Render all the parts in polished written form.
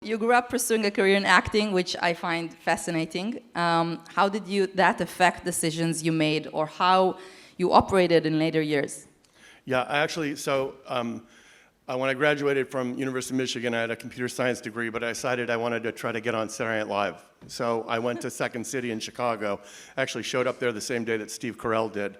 You grew up pursuing a career in acting, which I find fascinating. How did that affect decisions you made or how you operated in later years? Yeah, when I graduated from University of Michigan, I had a computer science degree, but I decided I wanted to try to get on Saturday Night Live. So I went to Second City in Chicago, actually showed up there the same day that Steve Carell did,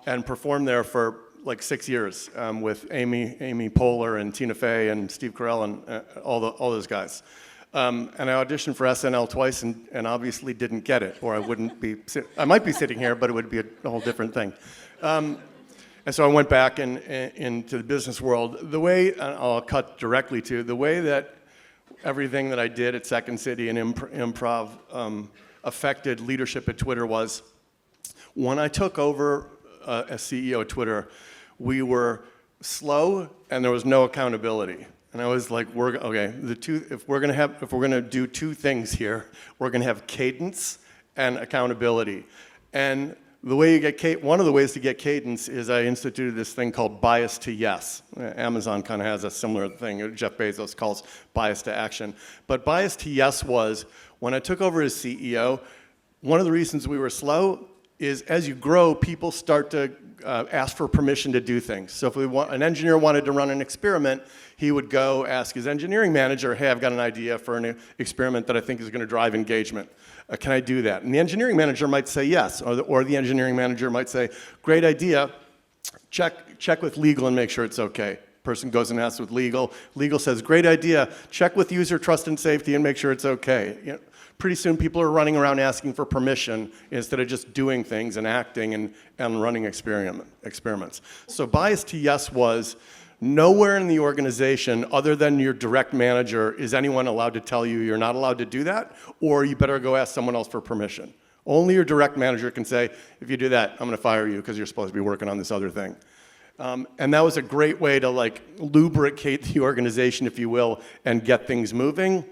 and performed there for like 6 years with Amy Poehler and Tina Fey and Steve Carell and all those guys. And I auditioned for SNL twice and obviously didn't get it, or I might be sitting here, but it would be a whole different thing. And so I went back into the business world. The way, and I'll cut directly to, the way that everything that I did at Second City and improv affected leadership at Twitter was, when I took over as CEO of Twitter, we were slow and there was no accountability. And I was like, if we're gonna do two things here, we're gonna have cadence and accountability. And one of the ways to get cadence is I instituted this thing called bias to yes. Amazon kind of has a similar thing. Jeff Bezos calls bias to action. But bias to yes was, when I took over as CEO, one of the reasons we were slow is as you grow, people start to ask for permission to do things. So if an engineer wanted to run an experiment, he would go ask his engineering manager, hey, I've got an idea for an experiment that I think is going to drive engagement. Can I do that? And the engineering manager might say yes, or the engineering manager might say, great idea, check with legal and make sure it's okay. Person goes and asks with legal. Legal says, great idea, check with user trust and safety and make sure it's okay. You know, pretty soon people are running around asking for permission instead of just doing things and acting and running experiments. So bias to yes was, nowhere in the organization other than your direct manager is anyone allowed to tell you you're not allowed to do that, or you better go ask someone else for permission. Only your direct manager can say, if you do that, I'm going to fire you because you're supposed to be working on this other thing. And that was a great way to lubricate the organization, if you will, and get things moving.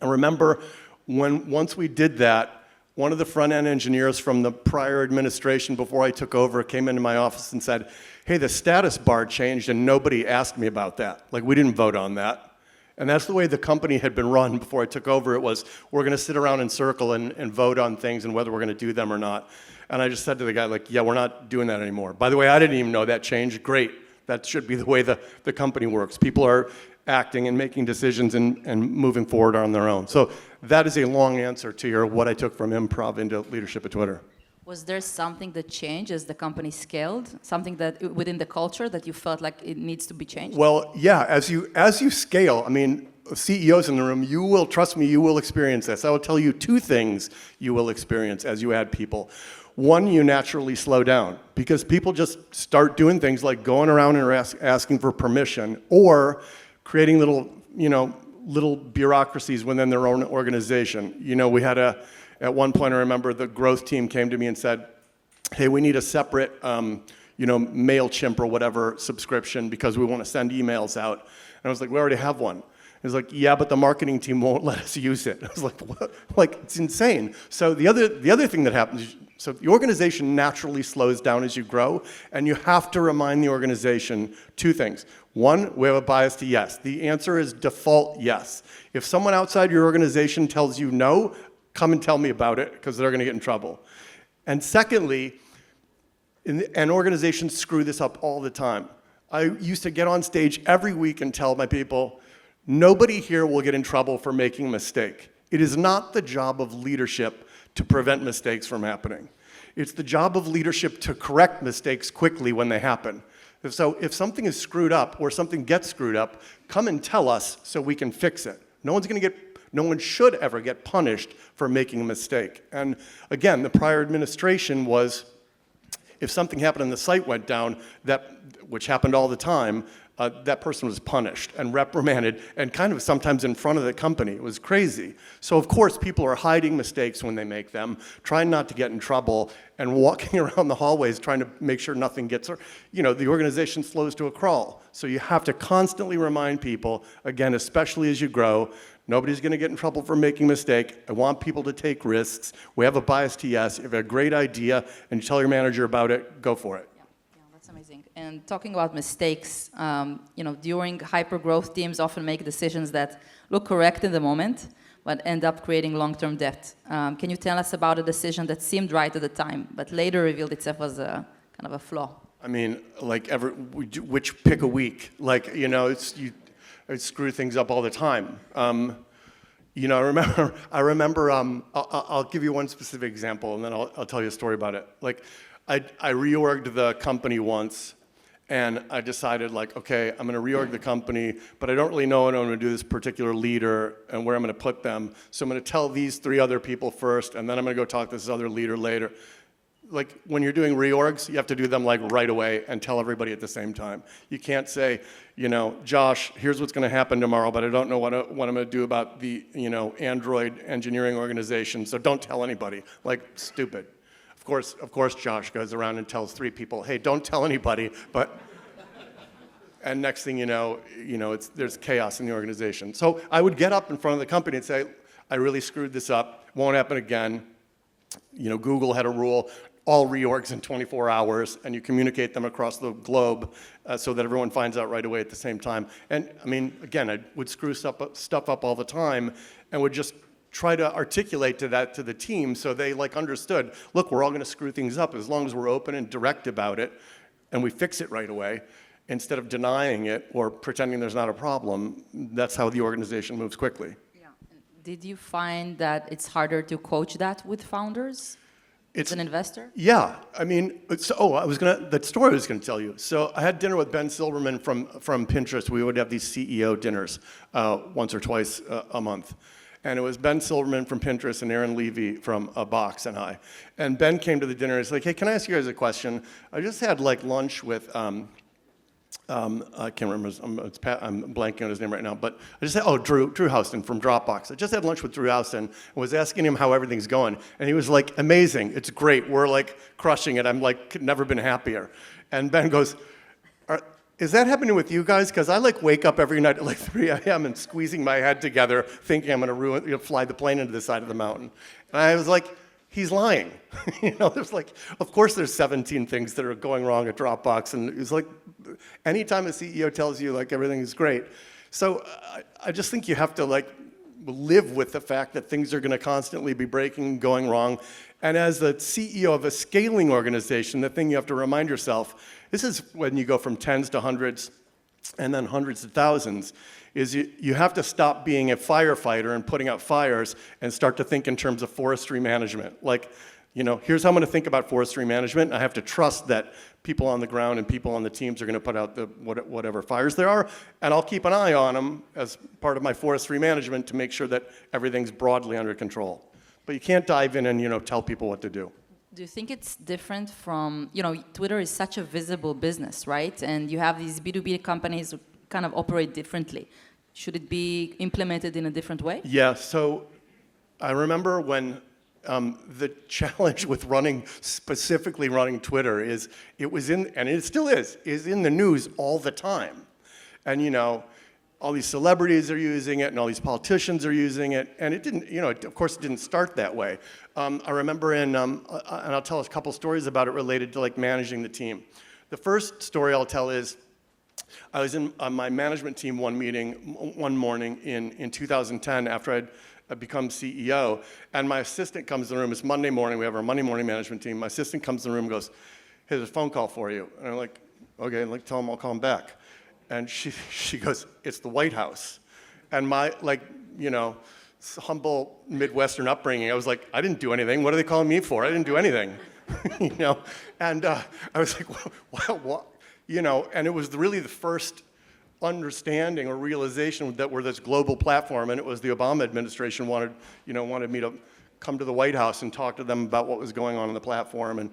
And remember, once we did that, one of the front-end engineers from the prior administration before I took over came into my office and said, hey, the status bar changed and nobody asked me about that. Like, we didn't vote on that. And that's the way the company had been run before I took over. It was, we're going to sit around in circle and vote on things and whether we're going to do them or not. And I just said to the guy, yeah, we're not doing that anymore. By the way, I didn't even know that changed. Great. That should be the way the company works. People are acting and making decisions and moving forward on their own. So that is a long answer to what I took from improv into leadership at Twitter. Was there something that changed as the company scaled? Something that within the culture that you felt like it needs to be changed? Well, yeah, as you scale, I mean, CEOs in the room, trust me, you will experience this. I will tell you two things you will experience as you add people. One, you naturally slow down because people just start doing things like going around and asking for permission or creating little bureaucracies within their own organization. We had at one point, I remember the growth team came to me and said, hey, we need a separate, MailChimp or whatever subscription because we want to send emails out. And I was like, we already have one. He was like, yeah, but the marketing team won't let us use it. I was like, what? It's insane. So the other thing that happens, so the organization naturally slows down as you grow, and you have to remind the organization two things. One, we have a bias to yes. The answer is default yes. If someone outside your organization tells you no, come and tell me about it because they're going to get in trouble. And secondly, and organizations screw this up all the time. I used to get on stage every week and tell my people, nobody here will get in trouble for making a mistake. It is not the job of leadership to prevent mistakes from happening. It's the job of leadership to correct mistakes quickly when they happen. So if something is screwed up or something gets screwed up, come and tell us so we can fix it. No one should ever get punished for making a mistake. And again, the prior administration was, if something happened and the site went down, which happened all the time, that person was punished and reprimanded and kind of sometimes in front of the company. It was crazy. So of course people are hiding mistakes when they make them, trying not to get in trouble and walking around the hallways trying to make sure nothing gets, the organization slows to a crawl. So you have to constantly remind people, again, especially as you grow, nobody's going to get in trouble for making a mistake. I want people to take risks. We have a bias to yes. If you have a great idea and you tell your manager about it, go for it. Yeah, that's amazing. And talking about mistakes, during hyper-growth teams often make decisions that look correct in the moment, but end up creating long-term debt. Can you tell us about a decision that seemed right at the time, but later revealed itself as a kind of a flaw? I mean, like which pick a week? Like, I screw things up all the time. I remember. I'll give you one specific example, and then I'll tell you a story about it. Like, I reorged the company once, and I decided, like, okay, I'm going to reorg the company, but I don't really know what I'm going to do this particular leader and where I'm going to put them. So I'm going to tell these 3 other people first, and then I'm going to go talk to this other leader later. Like, when you're doing reorgs, you have to do them like right away and tell everybody at the same time. You can't say, Josh, here's what's going to happen tomorrow, but I don't know what I'm going to do about the, Android engineering organization, so don't tell anybody. Like, stupid. Of course, Josh goes around and tells 3 people, hey, don't tell anybody, and next thing you know, there's chaos in the organization. So I would get up in front of the company and say, I really screwed this up, won't happen again. Google had a rule, all reorgs in 24 hours, and you communicate them across the globe so that everyone finds out right away at the same time. And I mean, again, I would screw stuff up all the time and would just try to articulate to the team so they understood, look, we're all going to screw things up as long as we're open and direct about it and we fix it right away instead of denying it or pretending there's not a problem. That's how the organization moves quickly. Yeah. Did you find that it's harder to coach that with founders as an investor? Yeah. I mean, that story I was going to tell you. So I had dinner with Ben Silverman from Pinterest. We would have these CEO dinners once or twice a month. And it was Ben Silverman from Pinterest and Aaron Levy from Box and I. And Ben came to the dinner and he's like, hey, can I ask you guys a question? I just had lunch with, I can't remember, I'm blanking on his name right now, but I just said, Drew Houston from Dropbox. I just had lunch with Drew Houston and was asking him how everything's going. And he was like, amazing, it's great, we're crushing it, I'm never been happier. And Ben goes, is that happening with you guys? Because I wake up every night at 3 a.m. and squeezing my head together, thinking I'm going to fly the plane into the side of the mountain. And I was like, he's lying. There's of course there's 17 things that are going wrong at Dropbox. And it's anytime a CEO tells you everything is great. So I just think you have to live with the fact that things are going to constantly be breaking, going wrong. And as the CEO of a scaling organization, the thing you have to remind yourself, this is when you go from tens to hundreds and then hundreds to thousands, is you have to stop being a firefighter and putting out fires and start to think in terms of forestry management. Here's how I'm going to think about forestry management. I have to trust that people on the ground and people on the teams are going to put out whatever fires there are, and I'll keep an eye on them as part of my forestry management to make sure that everything's broadly under control. But you can't dive in and tell people what to do. Do you think it's different from, Twitter is such a visible business, right? And you have these B2B companies who kind of operate differently. Should it be implemented in a different way? Yeah, so I remember when the challenge with specifically running Twitter is, it was in, and it still is in the news all the time. And all these celebrities are using it, and all these politicians are using it, and it didn't, of course it didn't start that way. I remember and I'll tell a couple stories about it related to managing the team. The first story I'll tell is, I was in my management team one morning in 2010 after I'd become CEO, and my assistant comes in the room. It's Monday morning, we have our Monday morning management team. My assistant comes in the room and goes, hey, there's a phone call for you. And I'm like, okay, tell him I'll call him back. And she goes, it's the White House. And my, humble Midwestern upbringing, I was like, I didn't do anything. What are they calling me for? I didn't do anything. And I was like, what? And it was really the first understanding or realization that we're this global platform, and it was the Obama administration wanted me to come to the White House and talk to them about what was going on the platform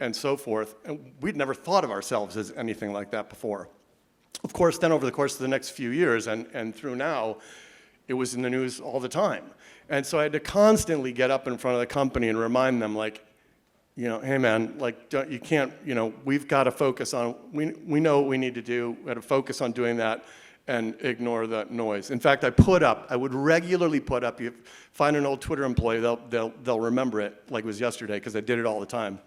and so forth. And we'd never thought of ourselves as anything like that before. Of course, then over the course of the next few years and through now, it was in the news all the time. And so I had to constantly get up in front of the company and remind them, hey man, you can't, we've got to focus on, we know what we need to do, we got to focus on doing that and ignore the noise. In fact, I would regularly put up, you find an old Twitter employee, they'll remember it like it was yesterday, because I did it all the time.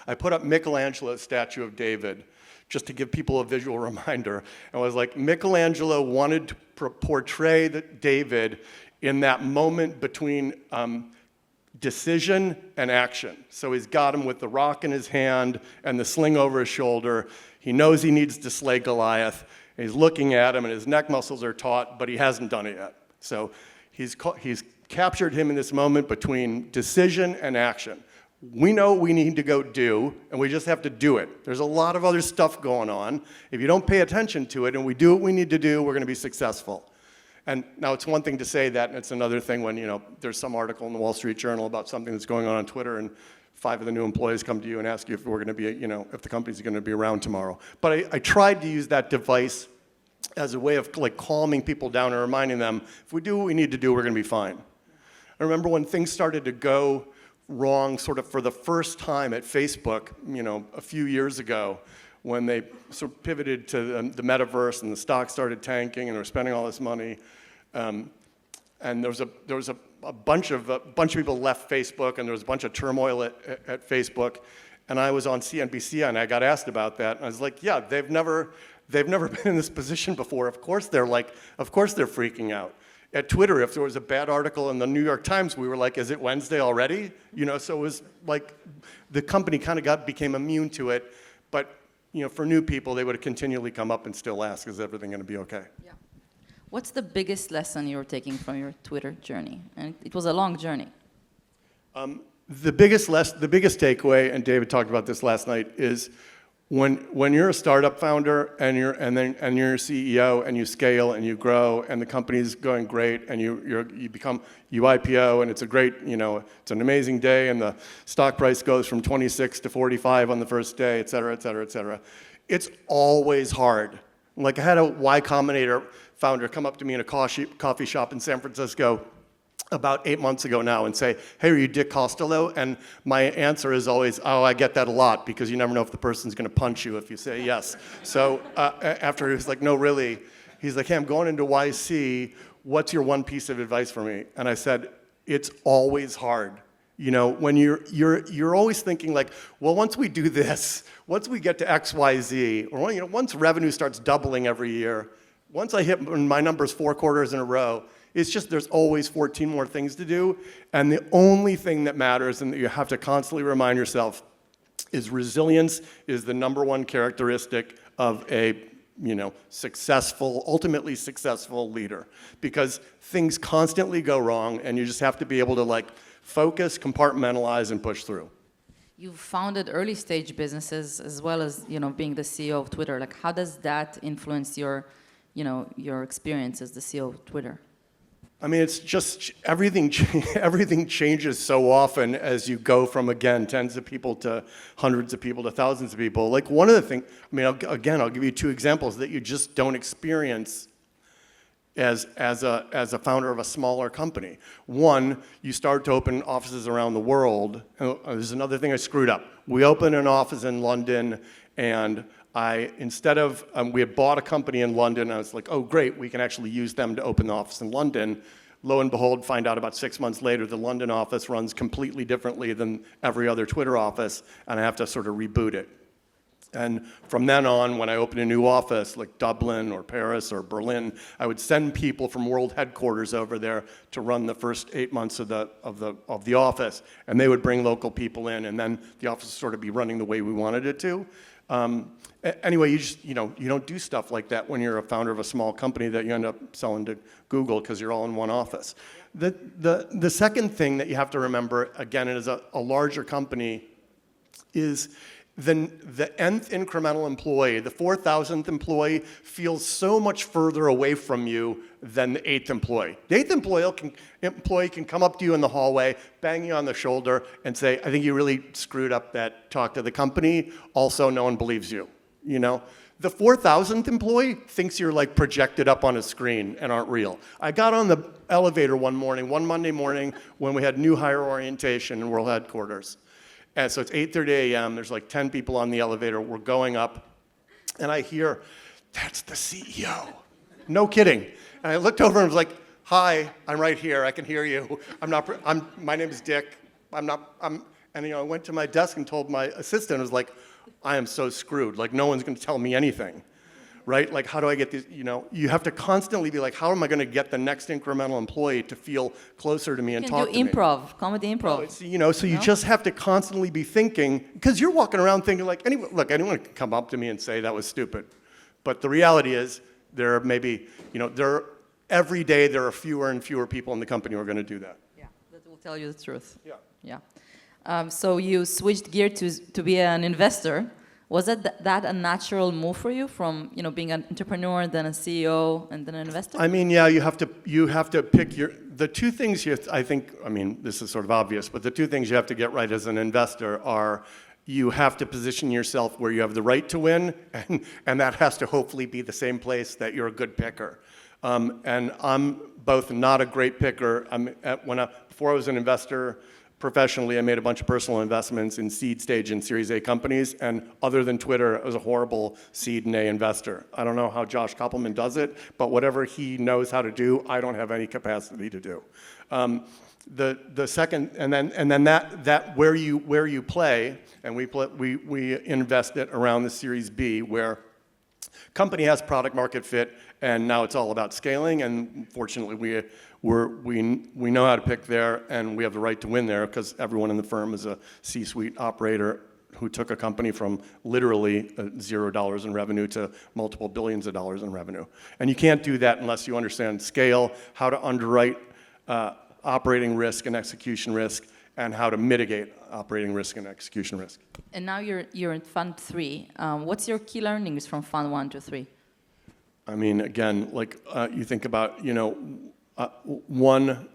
I put up Michelangelo's statue of David, just to give people a visual reminder. And it was like Michelangelo wanted to portray David in that moment between decision and action. So he's got him with the rock in his hand and the sling over his shoulder. He knows he needs to slay Goliath. He's looking at him, and his neck muscles are taut, but he hasn't done it yet. So he's captured him in this moment between decision and action. We know what we need to go do, and we just have to do it. There's a lot of other stuff going on. If you don't pay attention to it and we do what we need to do, we're going to be successful. And now it's one thing to say that, and it's another thing when, there's some article in the Wall Street Journal about something that's going on Twitter, and 5 of the new employees come to you and ask you if we're going to be, if the company's going to be around tomorrow. But I tried to use that device as a way of like calming people down and reminding them, if we do what we need to do, we're going to be fine. I remember when things started to go wrong sort of for the first time at Facebook, a few years ago, when they sort of pivoted to the metaverse and the stock started tanking and they were spending all this money. And there was a bunch of people left Facebook, and there was a bunch of turmoil at Facebook. And I was on CNBC and I got asked about that. And I was like, yeah, they've never been in this position before. Of course they're freaking out. At Twitter, if there was a bad article in the New York Times, we were like, is it Wednesday already? So it was like the company kind of became immune to it. But for new people, they would continually come up and still ask, is everything going to be okay? Yeah. What's the biggest lesson you're taking from your Twitter journey? And it was a long journey. The biggest takeaway, and David talked about this last night, is when you're a startup founder and you're a CEO and you scale and you grow and the company's going great and you IPO and it's a great, it's an amazing day and the stock price goes from 26 to 45 on the first day, et cetera, et cetera, et cetera. It's always hard. Like I had a Y Combinator founder come up to me in a coffee shop in San Francisco about 8 months ago now and say, hey, are you Dick Costolo? And my answer is always, oh, I get that a lot, because you never know if the person's going to punch you if you say yes. So after he was like, no, really. He's like, hey, I'm going into YC. What's your one piece of advice for me? And I said, it's always hard. When you're always thinking like, well, once we do this, once we get to X, Y, Z, or once revenue starts doubling every year, once I hit my numbers 4 quarters in a row, it's just there's always 14 more things to do. And the only thing that matters and that you have to constantly remind yourself is resilience is the #1 characteristic of a ultimately successful leader. Because things constantly go wrong and you just have to be able to focus, compartmentalize, and push through. You've founded early stage businesses as well as being the CEO of Twitter. Like, how does that influence your experience as the CEO of Twitter? I mean, it's just everything changes so often as you go from, again, tens of people to hundreds of people to thousands of people. Like one of the things, I'll give you 2 examples that you just don't experience as a founder of a smaller company. One, you start to open offices around the world. There's another thing I screwed up. We opened an office in London, and we had bought a company in London, and I was like, oh, great, we can actually use them to open the office in London. Lo and behold, find out about 6 months later, the London office runs completely differently than every other Twitter office, and I have to sort of reboot it. And from then on, when I opened a new office, like Dublin or Paris or Berlin, I would send people from world headquarters over there to run the first 8 months of the office, and they would bring local people in, and then the office would sort of be running the way we wanted it to. Anyway, you don't do stuff like that when you're a founder of a small company that you end up selling to Google because you're all in one office. The second thing that you have to remember, again, as a larger company, is the nth incremental employee, the 4,000th employee, feels so much further away from you than the 8th employee. The 8th employee can come up to you in the hallway, bang you on the shoulder, and say, I think you really screwed up that talk to the company. Also, no one believes you. The 4,000th employee thinks you're like projected up on a screen and aren't real. I got on the elevator one Monday morning, when we had new hire orientation in world headquarters. And so it's 8:30 a.m., there's like 10 people on the elevator, we're going up, and I hear, that's the CEO. No kidding. And I looked over and was like, hi, I'm right here, I can hear you. My name is Dick. I went to my desk and told my assistant, I was like, I am so screwed. Like, no one's going to tell me anything, right? Like, how do I get these, you have to constantly be like, how am I going to get the next incremental employee to feel closer to me and talk to me? You can do improv, comedy improv. Oh, so you just have to constantly be thinking, because you're walking around thinking like, anyone can come up to me and say that was stupid. But the reality is, there are maybe, every day there are fewer and fewer people in the company who are going to do that. Yeah, that will tell you the truth. Yeah. Yeah. So you switched gear to be an investor. Was that a natural move for you from being an entrepreneur, then a CEO, and then an investor? I mean, yeah, you have to pick the two things this is sort of obvious, but the two things you have to get right as an investor are you have to position yourself where you have the right to win, and that has to hopefully be the same place that you're a good picker. And I'm both not a great picker. Before I was an investor professionally, I made a bunch of personal investments in seed stage and Series A companies, and other than Twitter, I was a horrible seed and A investor. I don't know how Josh Koppelman does it, but whatever he knows how to do, I don't have any capacity to do. The second, and then that where you play, and we invest it around the Series B, where company has product market fit, and now it's all about scaling. And fortunately, we know how to pick there, and we have the right to win there because everyone in the firm is a C-suite operator who took a company from literally $0 in revenue to multiple billions of dollars in revenue. And you can't do that unless you understand scale, how to underwrite operating risk and execution risk, and how to mitigate operating risk and execution risk. And now you're in Fund 3. What's your key learnings from Fund 1 to 3? I mean, again, you think about, one,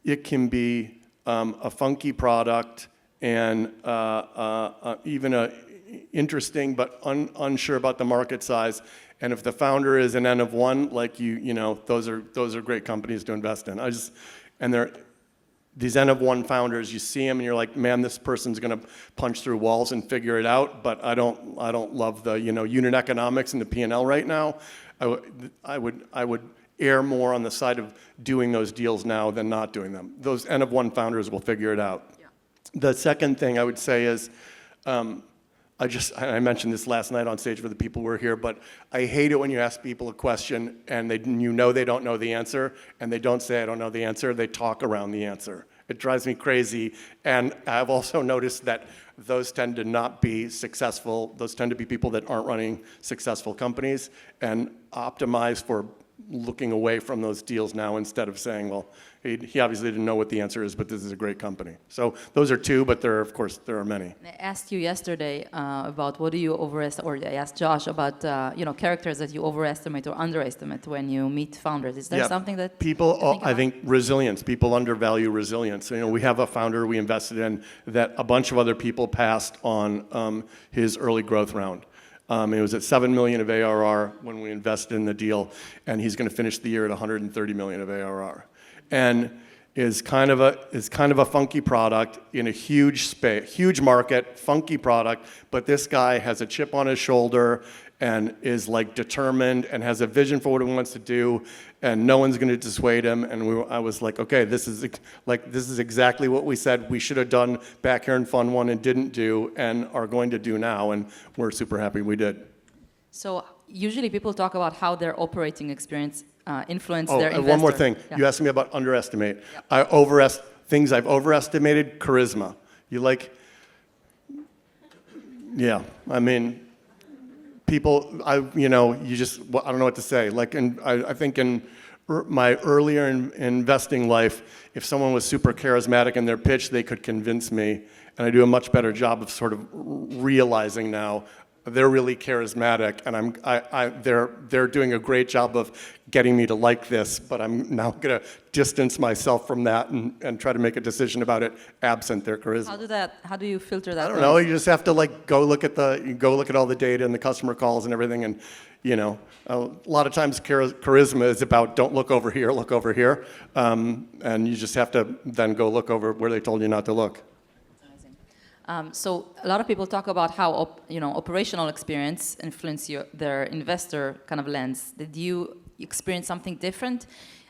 it can be a funky product and even a interesting but unsure about the market size. And if the founder is an N of one, those are great companies to invest in. These N of one founders, you see them and you're like, man, this person's going to punch through walls and figure it out. But I don't love the unit economics and the P&L right now. I would err more on the side of doing those deals now than not doing them. Those N of one founders will figure it out. Yeah. The second thing I would say is, I mentioned this last night on stage for the people who were here, but I hate it when you ask people a question and they don't know the answer, and they don't say, I don't know the answer, they talk around the answer. It drives me crazy, and I've also noticed that those tend to not be successful. Those tend to be people that aren't running successful companies and optimize for looking away from those deals now instead of saying, well, he obviously didn't know what the answer is, but this is a great company. So those are two, but there are many. I asked you yesterday about what do you overestimate, or I asked Josh about characters that you overestimate or underestimate when you meet founders. Is there something that people? I think resilience. People undervalue resilience. We have a founder we invested in that a bunch of other people passed on his early growth round. It was at $7 million of ARR when we invested in the deal, and he's going to finish the year at $130 million of ARR, and is kind of a funky product in a huge space, huge market, funky product. But this guy has a chip on his shoulder and is determined and has a vision for what he wants to do, and no one's going to dissuade him. And I was like, okay, this is exactly what we said we should have done back here in Fund 1 and didn't do, and are going to do now, and we're super happy we did. So usually people talk about how their operating experience influenced their investor. One more thing. Yeah. You asked me about underestimate. Yep. Things I've overestimated, charisma. People, I don't know what to say. I think in my earlier investing life, if someone was super charismatic in their pitch, they could convince me, and I do a much better job of sort of realizing now they're really charismatic, and they're doing a great job of getting me to like this, but I'm now going to distance myself from that and try to make a decision about it absent their charisma. How do you filter that? I don't know. You just have to go look at all the data and the customer calls and everything, and a lot of times charisma is about don't look over here, look over here, and you just have to then go look over where they told you not to look. So a lot of people talk about how operational experience influence their investor kind of lens. Did you experience something different?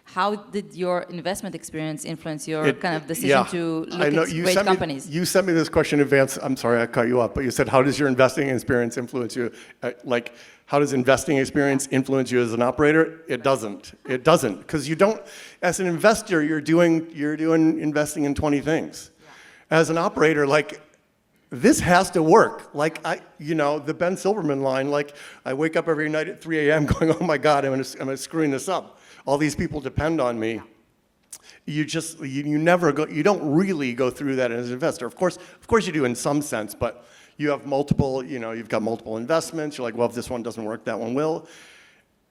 How did your investment experience influence your kind of decision Yeah. to I look know at you great sent companies? you sent me this question in advance. I'm sorry I cut you off, but you said, how does your investing experience influence you? Like, how does investing experience influence you as an operator? It doesn't. It doesn't, because you don't. As an investor, you're doing investing in 20 things. As an operator, like, this has to work. Like, the Ben Silverman line, like, I wake up every night at 3 a.m. going, oh my God, I'm screwing this up. All these people depend on me. You never go, you don't really go through that as an investor. Of course you do in some sense, but you have multiple, you've got multiple investments. You're like, well, if this one doesn't work, that one will.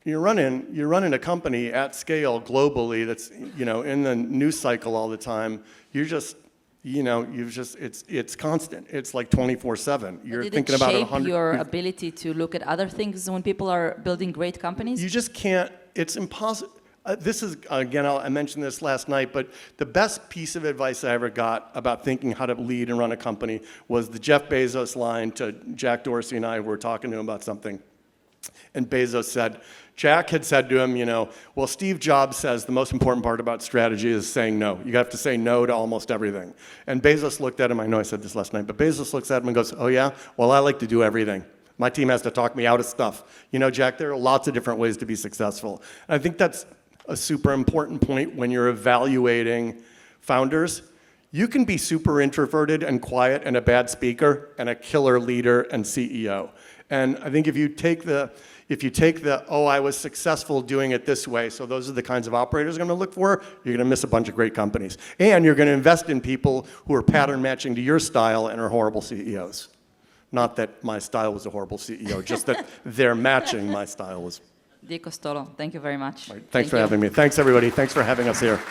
You're running a company at scale globally that's, in the news cycle all the time. It's constant. It's like 24/7. You're thinking about it 100. Did it shape your ability to look at other things when people are building great companies? You just can't, it's impossible. This is, again, I mentioned this last night, but the best piece of advice I ever got about thinking how to lead and run a company was the Jeff Bezos line to Jack Dorsey and I were talking to him about something. And Bezos said, Jack had said to him, well, Steve Jobs says the most important part about strategy is saying no. You have to say no to almost everything. And Bezos looked at him, I know I said this last night, but Bezos looks at him and goes, oh yeah? Well, I like to do everything. My team has to talk me out of stuff. Jack, there are lots of different ways to be successful. And I think that's a super important point when you're evaluating founders. You can be super introverted and quiet and a bad speaker and a killer leader and CEO. And I think if you take the, oh, I was successful doing it this way, so those are the kinds of operators I'm going to look for, you're going to miss a bunch of great companies. And you're going to invest in people who are pattern matching to your style and are horrible CEOs. Not that my style was a horrible CEO, just that they're matching my style was. Costolo, thank you very much. Right, thanks for having me. Thanks, everybody. Thanks for having us here.